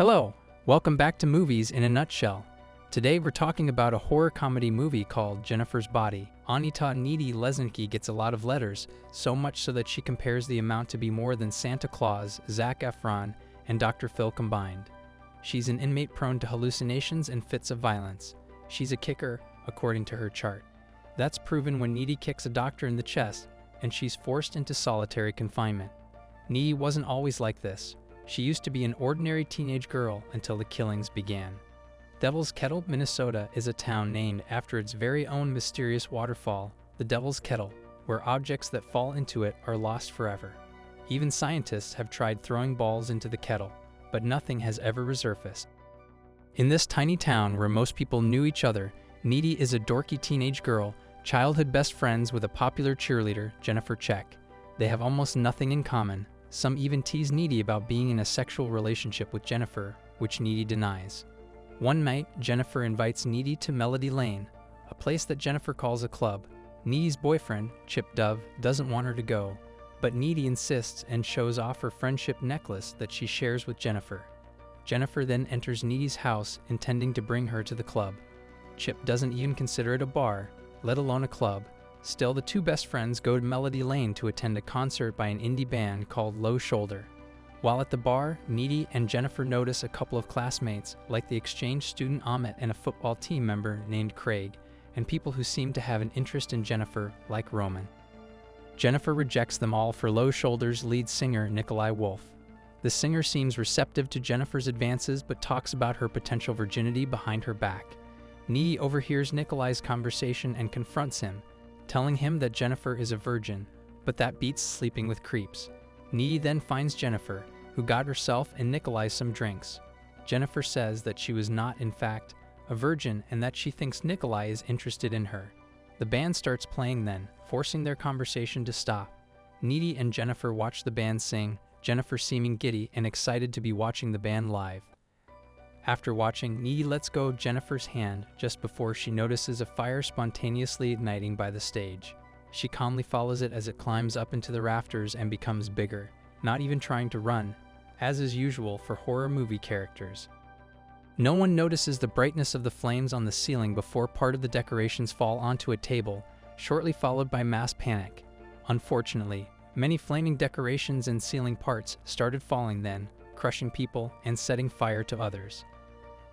Hello, welcome back to Movies in a Nutshell. Today we're talking about a horror comedy movie called Jennifer's Body. Anita needy Lesnicki gets a lot of letters, so much so that she compares the amount to be more than Santa Claus, Zac Efron, and Dr. Phil combined. She's an inmate prone to hallucinations and fits of violence. She's a kicker, according to her chart. That's proven when Needy kicks a doctor in the chest, and she's forced into solitary confinement. Needy wasn't always like this. She used to be an ordinary teenage girl until the killings began. Devil's Kettle, Minnesota is a town named after its very own mysterious waterfall, the Devil's Kettle, where objects that fall into it are lost forever. Even scientists have tried throwing balls into the kettle, but nothing has ever resurfaced. In this tiny town where most people knew each other, Needy is a dorky teenage girl, childhood best friends with a popular cheerleader, Jennifer Check. They have almost nothing in common. Some even tease Needy about being in a sexual relationship with Jennifer, which Needy denies. One night, Jennifer invites Needy to Melody Lane, a place that Jennifer calls a club. Needy's boyfriend, Chip Dove, doesn't want her to go, but Needy insists and shows off her friendship necklace that she shares with Jennifer. Jennifer then enters Needy's house, intending to bring her to the club. Chip doesn't even consider it a bar, let alone a club. Still, the two best friends go to Melody Lane to attend a concert by an indie band called Low Shoulder. While at the bar, Needy and Jennifer notice a couple of classmates, like the exchange student Amit and a football team member named Craig, and people who seem to have an interest in Jennifer, like Roman. Jennifer rejects them all for Low Shoulder's lead singer, Nikolai Wolf. The singer seems receptive to Jennifer's advances but talks about her potential virginity behind her back. Needy overhears Nikolai's conversation and confronts him, telling him that Jennifer is a virgin, but that beats sleeping with creeps. Needy then finds Jennifer, who got herself and Nikolai some drinks. Jennifer says that she was not, in fact, a virgin and that she thinks Nikolai is interested in her. The band starts playing then, forcing their conversation to stop. Needy and Jennifer watch the band sing, Jennifer seeming giddy and excited to be watching the band live. After watching, Needy lets go of Jennifer's hand just before she notices a fire spontaneously igniting by the stage. She calmly follows it as it climbs up into the rafters and becomes bigger, not even trying to run, as is usual for horror movie characters. No one notices the brightness of the flames on the ceiling before part of the decorations fall onto a table, shortly followed by mass panic. Unfortunately, many flaming decorations and ceiling parts started falling then, crushing people and setting fire to others.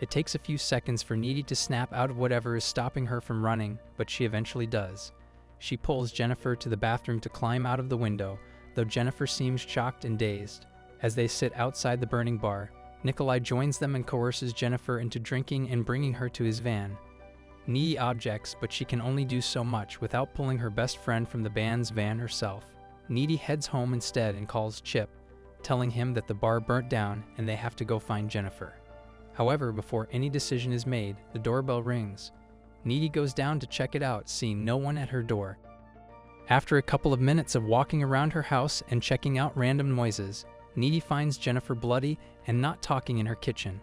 It takes a few seconds for Needy to snap out of whatever is stopping her from running, but she eventually does. She pulls Jennifer to the bathroom to climb out of the window, though Jennifer seems shocked and dazed. As they sit outside the burning bar, Nikolai joins them and coerces Jennifer into drinking and bringing her to his van. Needy objects, but she can only do so much without pulling her best friend from the band's van herself. Needy heads home instead and calls Chip, telling him that the bar burnt down and they have to go find Jennifer. However, before any decision is made, the doorbell rings. Needy goes down to check it out, seeing no one at her door. After a couple of minutes of walking around her house and checking out random noises, Needy finds Jennifer bloody and not talking in her kitchen.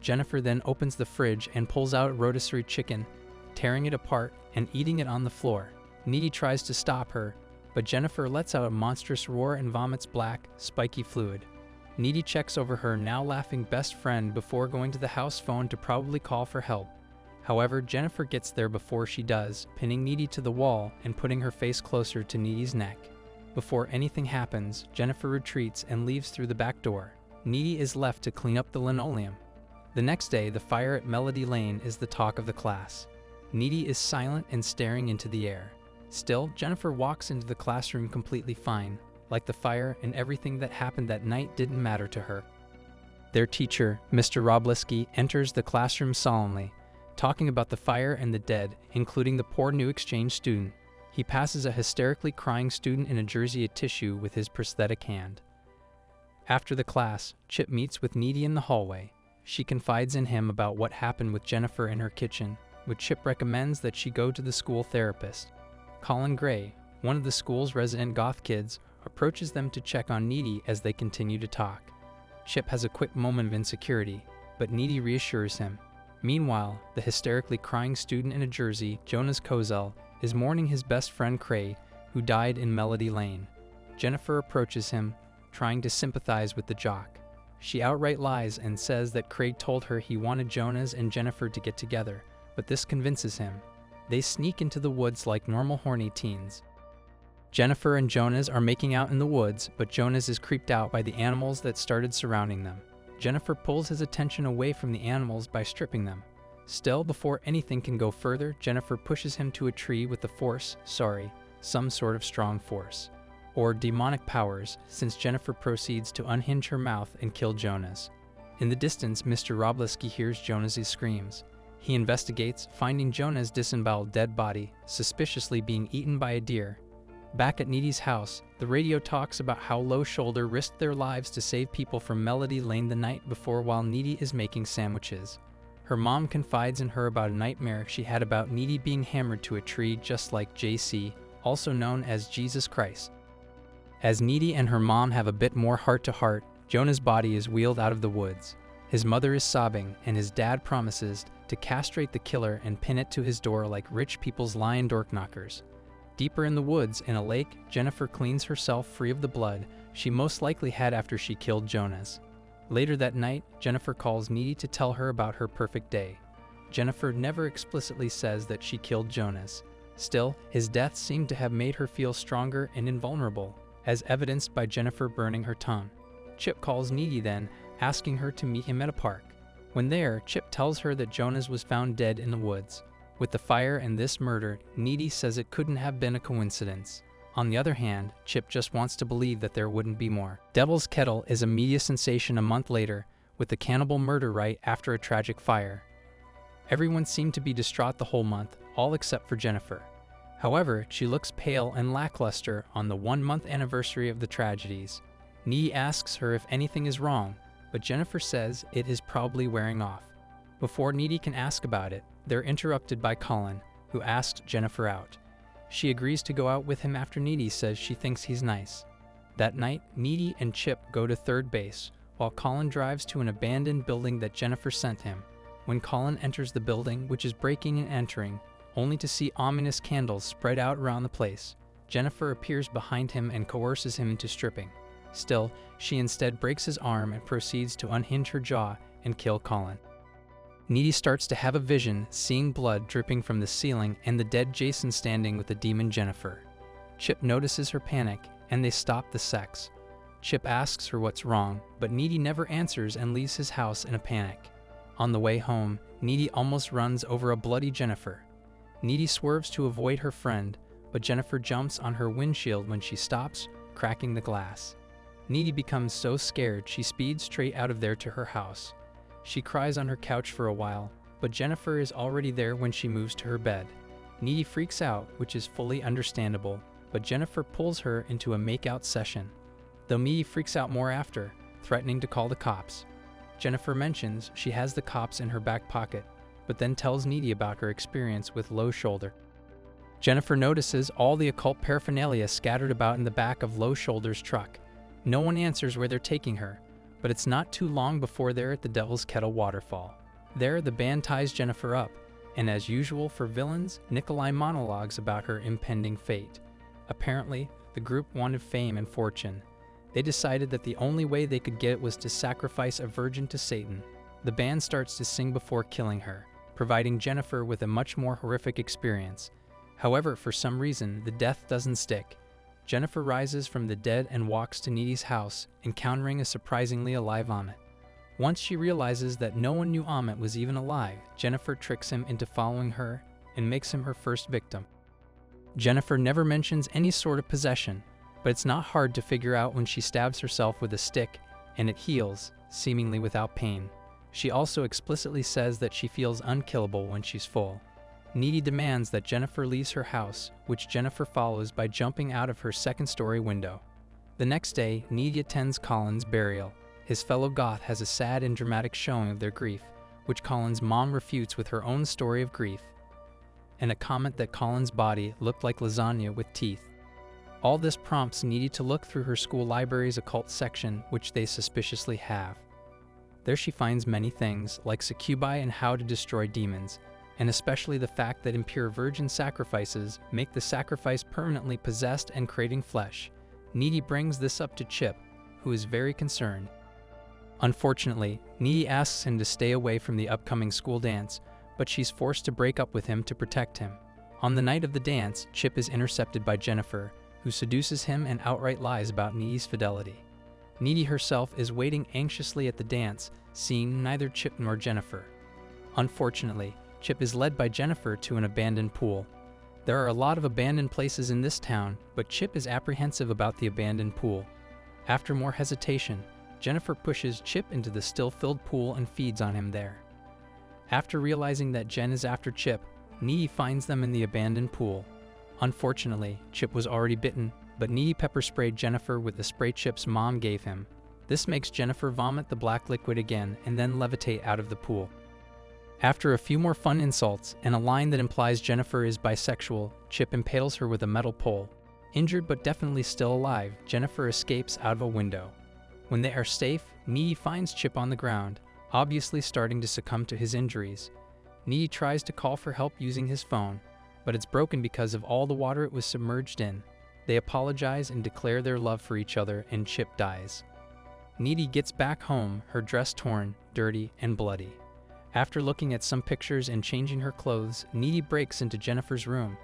Jennifer then opens the fridge and pulls out a rotisserie chicken, tearing it apart and eating it on the floor. Needy tries to stop her, but Jennifer lets out a monstrous roar and vomits black, spiky fluid. Needy checks over her now laughing best friend before going to the house phone to probably call for help. However, Jennifer gets there before she does, pinning Needy to the wall and putting her face closer to Needy's neck. Before anything happens, Jennifer retreats and leaves through the back door. Needy is left to clean up the linoleum. The next day, the fire at Melody Lane is the talk of the class. Needy is silent and staring into the air. Still, Jennifer walks into the classroom completely fine, like the fire and everything that happened that night didn't matter to her. Their teacher, Mr. Lesnicki, enters the classroom solemnly, talking about the fire and the dead, including the poor new exchange student. He passes a hysterically crying student in a jersey of tissue with his prosthetic hand. After the class, Chip meets with Needy in the hallway. She confides in him about what happened with Jennifer in her kitchen, which Chip recommends that she go to the school therapist. Colin Gray, one of the school's resident goth kids, approaches them to check on Needy as they continue to talk. Chip has a quick moment of insecurity, but Needy reassures him. Meanwhile, the hysterically crying student in a jersey, Jonas Kozel, is mourning his best friend Cray, who died in Melody Lane. Jennifer approaches him, trying to sympathize with the jock. She outright lies and says that Craig told her he wanted Jonas and Jennifer to get together, but this convinces him. They sneak into the woods like normal horny teens. Jennifer and Jonas are making out in the woods, but Jonas is creeped out by the animals that started surrounding them. Jennifer pulls his attention away from the animals by stripping them. Still, before anything can go further, Jennifer pushes him to a tree with some sort of strong force, or demonic powers, since Jennifer proceeds to unhinge her mouth and kill Jonas. In the distance, Mr. Lesnicki hears Jonas's screams. He investigates, finding Jonas' disemboweled dead body, suspiciously being eaten by a deer. Back at Needy's house, the radio talks about how Low Shoulder risked their lives to save people from Melody Lane the night before while Needy is making sandwiches. Her mom confides in her about a nightmare she had about Needy being hammered to a tree just like JC, also known as Jesus Christ. As Needy and her mom have a bit more heart-to-heart, Jonah's body is wheeled out of the woods. His mother is sobbing, and his dad promises to castrate the killer and pin it to his door like rich people's lion door knockers. Deeper in the woods, in a lake, Jennifer cleans herself free of the blood she most likely had after she killed Jonas. Later that night, Jennifer calls Needy to tell her about her perfect day. Jennifer never explicitly says that she killed Jonas. Still, his death seemed to have made her feel stronger and invulnerable, as evidenced by Jennifer burning her tongue. Chip calls Needy then, asking her to meet him at a park. When there, Chip tells her that Jonas was found dead in the woods. With the fire and this murder, Needy says it couldn't have been a coincidence. On the other hand, Chip just wants to believe that there wouldn't be more. Devil's Kettle is a media sensation a month later, with the cannibal murder right after a tragic fire. Everyone seemed to be distraught the whole month, all except for Jennifer. However, she looks pale and lackluster on the 1-month anniversary of the tragedies. Needy asks her if anything is wrong, but Jennifer says it is probably wearing off. Before Needy can ask about it, they're interrupted by Colin, who asks Jennifer out. She agrees to go out with him after Needy says she thinks he's nice. That night, Needy and Chip go to third base, while Colin drives to an abandoned building that Jennifer sent him. When Colin enters the building, which is breaking and entering, only to see ominous candles spread out around the place, Jennifer appears behind him and coerces him into stripping. Still, she instead breaks his arm and proceeds to unhinge her jaw and kill Colin. Needy starts to have a vision, seeing blood dripping from the ceiling and the dead Jason standing with the demon Jennifer. Chip notices her panic, and they stop the sex. Chip asks her what's wrong, but Needy never answers and leaves his house in a panic. On the way home, Needy almost runs over a bloody Jennifer. Needy swerves to avoid her friend, but Jennifer jumps on her windshield when she stops, cracking the glass. Needy becomes so scared she speeds straight out of there to her house. She cries on her couch for a while, but Jennifer is already there when she moves to her bed. Needy freaks out, which is fully understandable, but Jennifer pulls her into a make-out session. Though Needy freaks out more after, threatening to call the cops. Jennifer mentions she has the cops in her back pocket, but then tells Needy about her experience with Low Shoulder. Jennifer notices all the occult paraphernalia scattered about in the back of Low Shoulder's truck. No one answers where they're taking her, but it's not too long before they're at the Devil's Kettle waterfall. There, the band ties Jennifer up, and as usual for villains, Nikolai monologues about her impending fate. Apparently, the group wanted fame and fortune. They decided that the only way they could get it was to sacrifice a virgin to Satan. The band starts to sing before killing her, providing Jennifer with a much more horrific experience. However, for some reason, the death doesn't stick. Jennifer rises from the dead and walks to Needy's house, encountering a surprisingly alive Amit. Once she realizes that no one knew Amit was even alive, Jennifer tricks him into following her and makes him her first victim. Jennifer never mentions any sort of possession, but it's not hard to figure out when she stabs herself with a stick and it heals, seemingly without pain. She also explicitly says that she feels unkillable when she's full. Needy demands that Jennifer leaves her house, which Jennifer follows by jumping out of her second-story window. The next day, Needy attends Colin's burial. His fellow goth has a sad and dramatic showing of their grief, which Colin's mom refutes with her own story of grief, and a comment that Colin's body looked like lasagna with teeth. All this prompts Needy to look through her school library's occult section, which they suspiciously have. There she finds many things, like succubi and how to destroy demons, and especially the fact that impure virgin sacrifices make the sacrifice permanently possessed and craving flesh. Needy brings this up to Chip, who is very concerned. Unfortunately, Needy asks him to stay away from the upcoming school dance, but she's forced to break up with him to protect him. On the night of the dance, Chip is intercepted by Jennifer, who seduces him and outright lies about Needy's fidelity. Needy herself is waiting anxiously at the dance, seeing neither Chip nor Jennifer. Unfortunately, Chip is led by Jennifer to an abandoned pool. There are a lot of abandoned places in this town, but Chip is apprehensive about the abandoned pool. After more hesitation, Jennifer pushes Chip into the still-filled pool and feeds on him there. After realizing that Jen is after Chip, Needy finds them in the abandoned pool. Unfortunately, Chip was already bitten, but Needy pepper-sprayed Jennifer with the spray Chip's mom gave him. This makes Jennifer vomit the black liquid again and then levitate out of the pool. After a few more fun insults and a line that implies Jennifer is bisexual, Chip impales her with a metal pole. Injured but definitely still alive, Jennifer escapes out of a window. When they are safe, Needy finds Chip on the ground, obviously starting to succumb to his injuries. Needy tries to call for help using his phone, but it's broken because of all the water it was submerged in. They apologize and declare their love for each other, and Chip dies. Needy gets back home, her dress torn, dirty, and bloody. After looking at some pictures and changing her clothes, Needy breaks into Jennifer's room.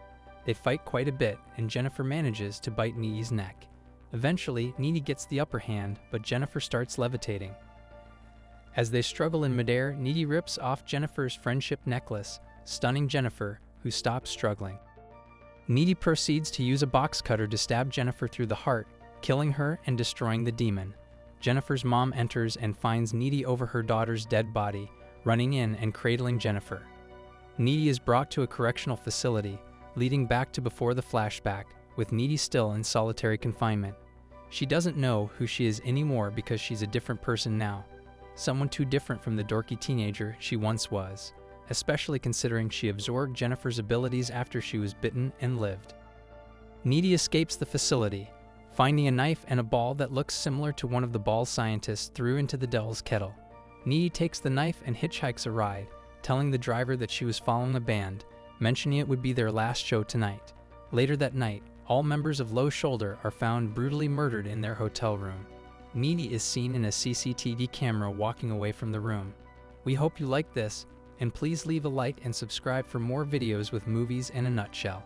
They fight quite a bit, and Jennifer manages to bite Needy's neck. Eventually, Needy gets the upper hand, but Jennifer starts levitating. As they struggle in midair, Needy rips off Jennifer's friendship necklace, stunning Jennifer, who stops struggling. Needy proceeds to use a box cutter to stab Jennifer through the heart, killing her and destroying the demon. Jennifer's mom enters and finds Needy over her daughter's dead body, running in and cradling Jennifer. Needy is brought to a correctional facility, leading back to before the flashback, with Needy still in solitary confinement. She doesn't know who she is anymore because she's a different person now, someone too different from the dorky teenager she once was, especially considering she absorbed Jennifer's abilities after she was bitten and lived. Needy escapes the facility, finding a knife and a ball that looks similar to one of the balls scientists threw into the Dell's kettle. Needy takes the knife and hitchhikes a ride, telling the driver that she was following a band, mentioning it would be their last show tonight. Later that night, all members of Low Shoulder are found brutally murdered in their hotel room. Needy is seen in a CCTV camera walking away from the room. We hope you liked this, and please leave a like and subscribe for more videos with movies in a nutshell.